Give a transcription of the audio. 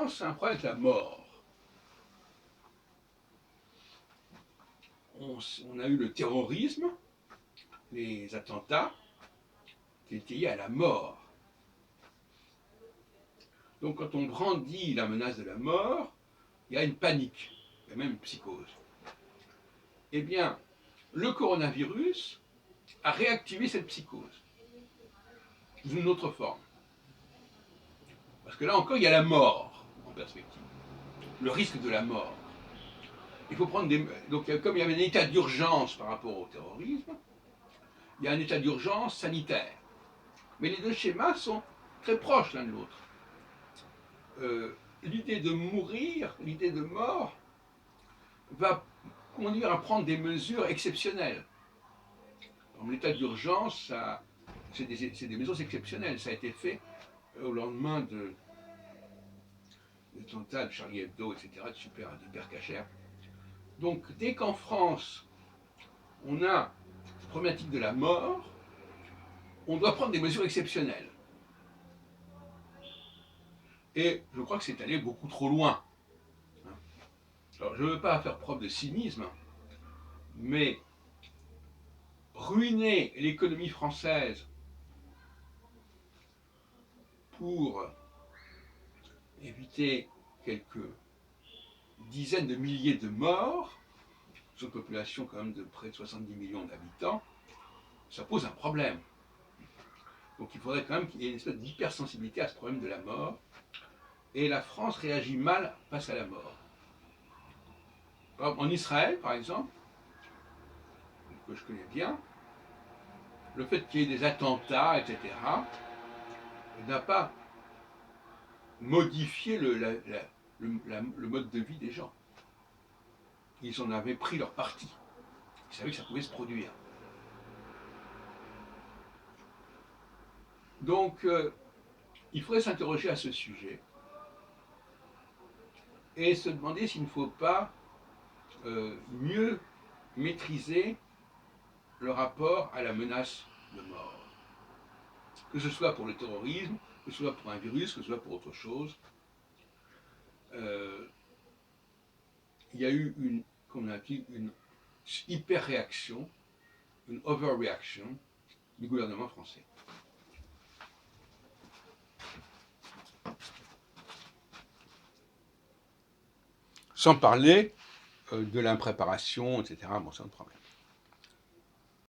France a un problème avec la mort. On a eu le terrorisme, les attentats, qui étaient liés à la mort. Donc quand on brandit la menace de la mort, il y a une panique, il y a même une psychose. Eh bien, le coronavirus a réactivé cette psychose, sous une autre forme. Parce que là encore, il y a la mort en perspective, le risque de la mort. Il faut prendre des... Donc comme il y avait un état d'urgence par rapport au terrorisme, il y a un état d'urgence sanitaire. Mais les deux schémas sont très proches l'un de l'autre. L'idée de mourir, l'idée de mort, va conduire à prendre des mesures exceptionnelles. En l'état d'urgence, c'est des mesures exceptionnelles. Ça a été fait au lendemain de l'attentat de Charlie Hebdo, etc., d'Hyper Cacher. Donc, dès qu'en France, on a cette problématique de la mort, on doit prendre des mesures exceptionnelles. Et je crois que c'est allé beaucoup trop loin. Alors, je ne veux pas faire preuve de cynisme, mais ruiner l'économie française pour éviter quelques dizaines de milliers de morts, sur une population quand même de près de 70 millions d'habitants, ça pose un problème. Donc il faudrait quand même qu'il y ait une espèce d'hypersensibilité à ce problème de la mort, et la France réagit mal face à la mort. En Israël, par exemple, que je connais bien, le fait qu'il y ait des attentats, etc., n'a pas modifié le mode de vie des gens. Ils en avaient pris leur parti. Ils savaient que ça pouvait se produire. Donc, il faudrait s'interroger à ce sujet et se demander s'il ne faut pas mieux maîtriser le rapport à la menace de mort. Que ce soit pour le terrorisme, que ce soit pour un virus, que ce soit pour autre chose. Il y a eu comme on a dit, une hyper-réaction, une overreaction du gouvernement français. Sans parler de l'impréparation, etc. Bon, c'est un problème.